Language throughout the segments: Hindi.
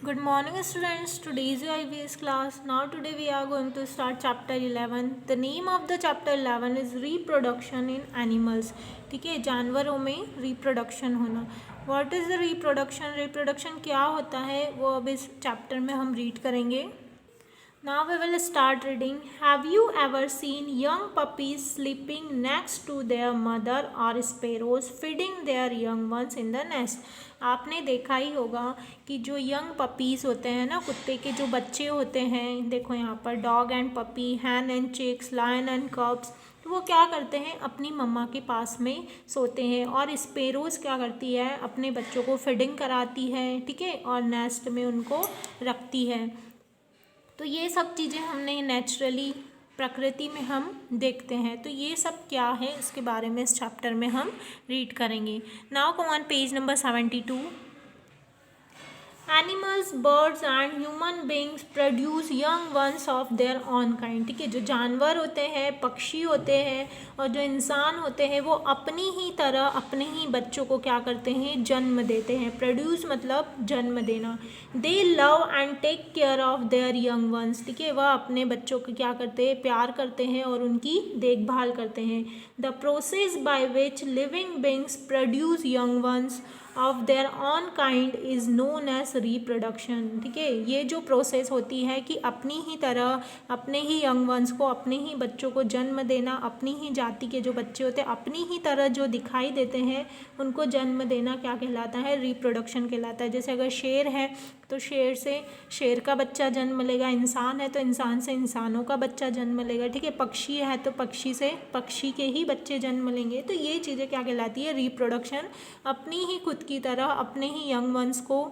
Good morning students, today is your IVS class. Now today we are going to start chapter 11. The name of the chapter 11 is reproduction in animals. ठीक है, जानवरों में रिप्रोडक्शन होना. What is the reproduction? Reproduction क्या होता है वो अब इस चैप्टर में हम रीड करेंगे. Now we will start reading. Have you ever seen young puppies sleeping next to their mother or sparrows feeding their young ones in the nest? आपने देखा ही होगा कि जो यंग पपीज़ होते हैं ना, कुत्ते के जो बच्चे होते हैं, देखो यहाँ पर dog and puppy, hen and chicks, lion and cubs, तो वो क्या करते हैं अपनी मम्मा के पास में सोते हैं. और स्पेरोज़ क्या करती है अपने बच्चों को फीडिंग कराती है, ठीक है, और नेस्ट में उनको रखती है. तो ये सब चीज़ें हमने नेचुरली प्रकृति में हम देखते हैं. तो ये सब क्या है इसके बारे में इस चैप्टर में हम रीड करेंगे. Now come on page number 72. Animals, birds and human beings produce young ones of their own kind. ठीक है, जो जानवर होते हैं, पक्षी होते हैं और जो इंसान होते हैं वो अपनी ही तरह अपने ही बच्चों को क्या करते हैं, जन्म देते हैं. प्रोड्यूस मतलब जन्म देना. They love and take care of their young ones. ठीक है, वह अपने बच्चों को क्या करते हैं, प्यार करते हैं और उनकी देखभाल करते हैं. The process by which living beings produce young ones of their own kind is known as reproduction. ठीक है, ये जो प्रोसेस होती है कि अपनी ही तरह अपने ही यंग वंस को, अपने ही बच्चों को जन्म देना, अपनी ही जाति के जो बच्चे होते हैं अपनी ही तरह जो दिखाई देते हैं उनको जन्म देना क्या कहलाता है, रिप्रोडक्शन कहलाता है. जैसे अगर शेर है तो शेर से शेर का बच्चा जन्म लेगा, इंसान है तो इंसान से इंसानों का बच्चा जन्म लेगा. ठीक है, पक्षी है तो पक्षी से पक्षी के ही बच्चे जन्म लेंगे. तो ये चीज़ें क्या कहलाती है, रिप्रोडक्शन. अपनी ही खुद की तरह अपने ही यंग वंस को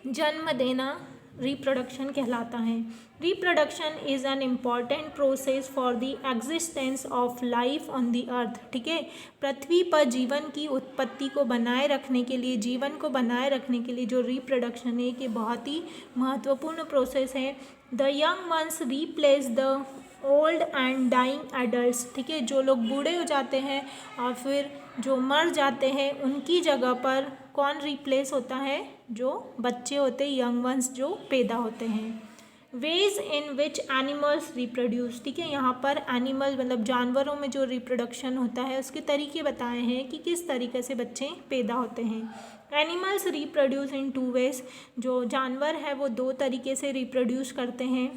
जन्म देना रिप्रोडक्शन कहलाता है. Reproduction is an important process for the existence of life on the earth. ठीक है, पृथ्वी पर जीवन की उत्पत्ति को बनाए रखने के लिए, जीवन को बनाए रखने के लिए जो रिप्रोडक्शन है कि बहुत ही महत्वपूर्ण प्रोसेस है. The young ones replace the old and dying adults. ठीक है, जो लोग बूढ़े हो जाते हैं और फिर जो मर जाते हैं उनकी जगह पर कौन रिप्लेस होता है, जो बच्चे होते हैं, यंग वंस जो पैदा होते हैं. Ways in which animals reproduce. ठीक है, यहाँ पर एनिमल मतलब जानवरों में जो रिप्रोडक्शन होता है उसके तरीके बताए हैं कि किस तरीके से बच्चे पैदा होते हैं. Animals reproduce in 2 ways. जो जानवर है वो 2 तरीके से रिप्रोड्यूस करते हैं.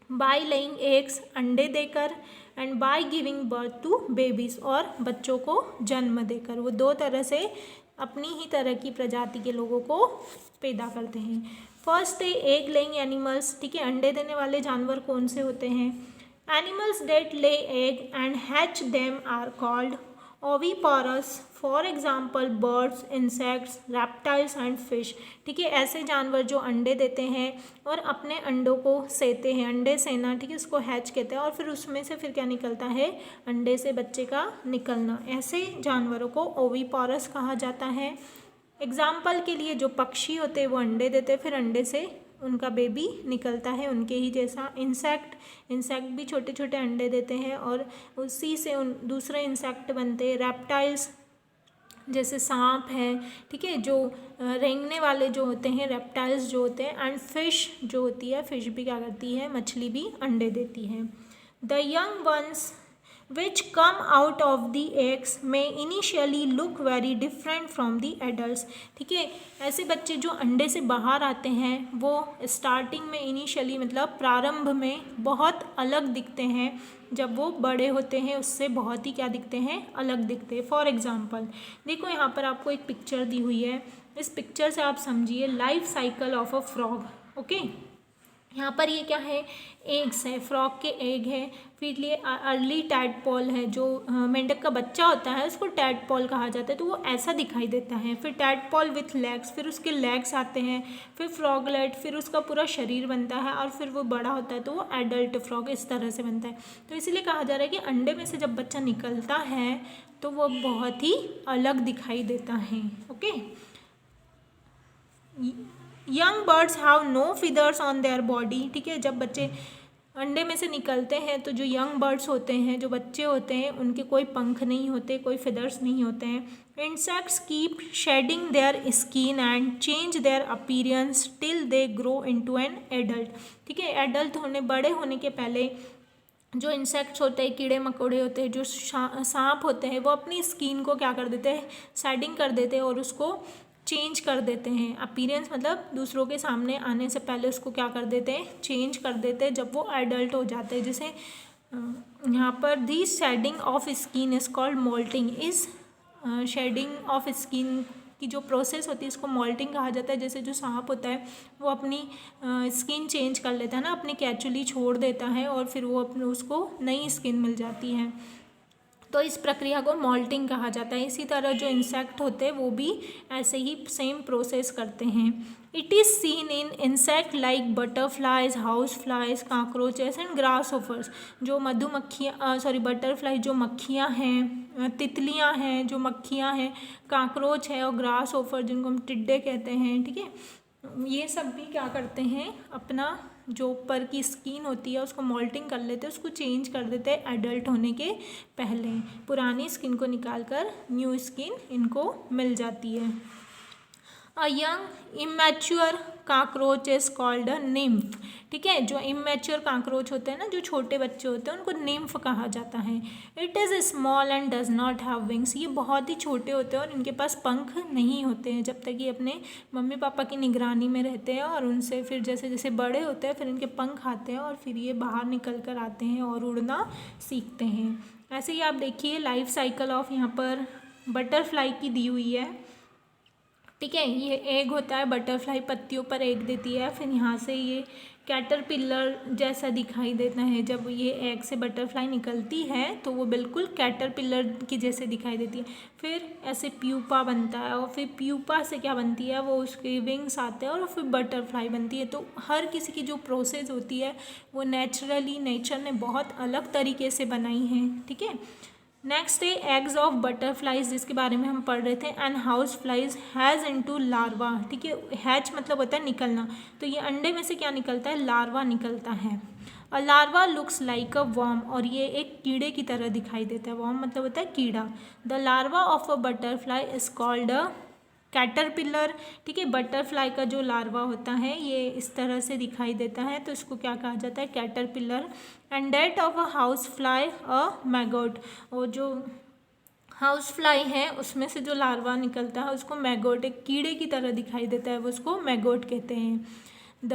बाय लेइंग एग्स, अंडे देकर, and by giving birth to babies, और बच्चों को जन्म देकर. वो 2 तरह से अपनी ही तरह की प्रजाति के लोगों को पैदा करते हैं. फर्स्ट है एग लेइंग एनिमल्स. ठीक है, अंडे देने वाले जानवर कौन से होते हैं. Animals that lay egg and hatch them are called oviparous. For example birds, insects, reptiles and fish. ठीक है, ऐसे जानवर जो अंडे देते हैं और अपने अंडों को सेते हैं, अंडे सेना, ठीक है, इसको हैच कहते हैं. और फिर उसमें से फिर क्या निकलता है, अंडे से बच्चे का निकलना. ऐसे जानवरों को ओविपारस कहा जाता है. एग्जाम्पल के लिए जो पक्षी होते हैं वो अंडे देते हैं, फिर अंडे से उनका बेबी निकलता है उनके ही जैसा. इंसेक्ट भी छोटे छोटे अंडे देते हैं और उसी से उन दूसरे इंसेक्ट बनते हैं. रेप्टाइल्स जैसे सांप है, ठीक है, जो रेंगने वाले जो होते हैं, रेप्टाइल्स जो होते हैं. एंड फिश जो होती है, फिश भी क्या करती है, मछली भी अंडे देती है. The young once which come out of the eggs may initially look very different from the adults. ठीक है, ऐसे बच्चे जो अंडे से बाहर आते हैं वो स्टार्टिंग में इनिशियली मतलब प्रारंभ में बहुत अलग दिखते हैं. जब वो बड़े होते हैं उससे बहुत ही क्या दिखते हैं, अलग दिखते हैं. फॉर एग्जांपल देखो यहाँ पर आपको एक पिक्चर दी हुई है. इस पिक्चर से आप समझिए life cycle of a frog. Okay, यहाँ पर ये क्या है, एग्स है, फ्रॉग के एग है. फिर ये अर्ली टैडपोल है, जो मेंढक का बच्चा होता है उसको टैडपोल कहा जाता है. तो वो ऐसा दिखाई देता है. फिर टैडपोल विथ लेग्स, फिर उसके लेग्स आते हैं. फिर फ्रॉगलेट, फिर उसका पूरा शरीर बनता है और फिर वो बड़ा होता है तो वो एडल्ट फ्रॉग इस तरह से बनता है. तो इसीलिए कहा जा रहा है कि अंडे में से जब बच्चा निकलता है तो वो बहुत ही अलग दिखाई देता है. Okay, young birds have no feathers on their body. ठीक है, जब बच्चे अंडे में से निकलते हैं तो जो यंग बर्ड्स होते हैं, जो बच्चे होते हैं, उनके कोई पंख नहीं होते, कोई फेदर्स नहीं होते हैं। Insects keep shedding their skin and change their appearance till they grow into an adult. ठीक है, एडल्ट होने, बड़े होने के पहले जो इंसेक्ट्स होते हैं, कीड़े मकोड़े होते हैं, जो सांप होते हैं, वो अपनी स्किन को क्या कर देते हैं, शेडिंग कर देते हैं और उसको चेंज कर देते हैं। अपीयरेंस मतलब दूसरों के सामने आने से पहले उसको क्या कर देते हैं, चेंज कर देते हैं जब वो एडल्ट हो जाते हैं। जैसे यहाँ पर the shedding of skin is called moulting. इस शेडिंग ऑफ स्किन की जो प्रोसेस होती है इसको मोल्टिंग कहा जाता है। जैसे जो सांप होता है वो अपनी स्किन चेंज कर लेता है ना, अपनी कैचुली छोड़ देता है और फिर वो अपने उसको नई स्किन मिल जाती है, तो इस प्रक्रिया को मोल्टिंग कहा जाता है। इसी तरह जो इंसेक्ट होते हैं वो भी ऐसे ही सेम प्रोसेस करते हैं। It is seen in insect like butterflies, house flies, cockroaches and grasshoppers. जो मधुमक्खियाँ बटरफ्लाई जो मक्खियाँ हैं, तितलियाँ हैं जो मक्खियाँ हैं, काकरोच है और ग्रासहोपर जिनको हम टिड्डे कहते हैं। ठीक है, ये सब भी क्या करते हैं, अपना जो ऊपर की स्किन होती है उसको मोल्टिंग कर लेते हैं, उसको चेंज कर देते हैं एडल्ट होने के पहले। पुरानी स्किन को निकाल कर न्यू स्किन इनको मिल जाती है। A young immature cockroach is called a nymph. ठीक है, जो इमेच्योर काकरोच होते हैं ना, जो छोटे बच्चे होते हैं, उनको निम्फ कहा जाता है। It is small and does not have wings. ये बहुत ही छोटे होते हैं और इनके पास पंख नहीं होते हैं जब तक ये अपने मम्मी पापा की निगरानी में रहते हैं, और उनसे फिर जैसे जैसे बड़े होते हैं फिर इनके पंख आते हैं और फिर ये बाहर निकल कर आते हैं और उड़ना सीखते हैं। ऐसे ही आप देखिए लाइफ साइकिल ऑफ यहाँ पर बटरफ्लाई की दी हुई है। ठीक है, ये एग होता है, बटरफ्लाई पत्तियों पर एग देती है, फिर यहाँ से ये कैटरपिलर जैसा दिखाई देता है। जब ये एग से बटरफ्लाई निकलती है तो वो बिल्कुल कैटरपिलर की जैसे दिखाई देती है। फिर ऐसे प्यूपा बनता है और फिर प्यूपा से क्या बनती है, वो उसके विंग्स आते हैं और फिर बटरफ्लाई बनती है। तो हर किसी की जो प्रोसेस होती है वो नेचुरली नेचर ने बहुत अलग तरीके से बनाई है। ठीक है, नेक्स्ट है एग्स ऑफ बटरफ्लाइज, जिसके बारे में हम पढ़ रहे थे। And house flies has into larva. ठीक है, हैच मतलब होता है निकलना, तो ये अंडे में से क्या निकलता है, लार्वा निकलता है। A larva looks like a worm, और ये एक कीड़े की तरह दिखाई देता है। वर्म मतलब होता है कीड़ा। The larva of a butterfly is called a caterpillar. ठीक है, बटरफ्लाई का जो लार्वा होता है ये इस तरह से दिखाई देता है, तो इसको क्या कहा जाता है, caterpillar. And that of a house fly a maggot. और जो हाउस फ्लाई है उसमें से जो लार्वा निकलता है उसको मैगोट, एक कीड़े की तरह दिखाई देता है, वो उसको मैगोट कहते हैं। The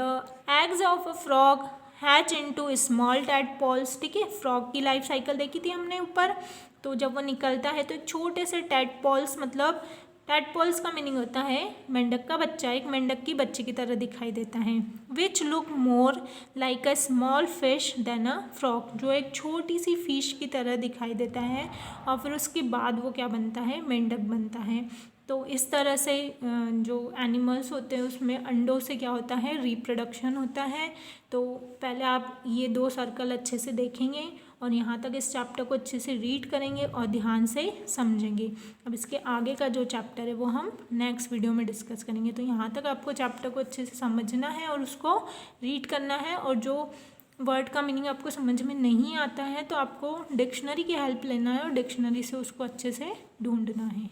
eggs of a frog hatch into small tadpoles. ठीक है, फ्रॉग की लाइफ साइकिल देखी थी हमने ऊपर, तो जब वो निकलता है तो एक छोटे से टैडपोल्स, मतलब टैडपोल्स का मीनिंग होता है मेंढक का बच्चा, एक मेंढक की बच्चे की तरह दिखाई देता है। Which look more like a small fish than a frog, जो एक छोटी सी फिश की तरह दिखाई देता है और फिर उसके बाद वो क्या बनता है, मेंढक बनता है। तो इस तरह से जो एनिमल्स होते हैं उसमें अंडों से क्या होता है, रिप्रोडक्शन होता है। तो पहले आप ये 2 सर्कल अच्छे से देखेंगे और यहाँ तक इस चैप्टर को अच्छे से रीड करेंगे और ध्यान से समझेंगे। अब इसके आगे का जो चैप्टर है वो हम नेक्स्ट वीडियो में डिस्कस करेंगे। तो यहाँ तक आपको चैप्टर को अच्छे से समझना है और उसको रीड करना है, और जो वर्ड का मीनिंग आपको समझ में नहीं आता है तो आपको डिक्शनरी की हेल्प लेना है और डिक्शनरी से उसको अच्छे से ढूंढना है।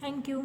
Thank you.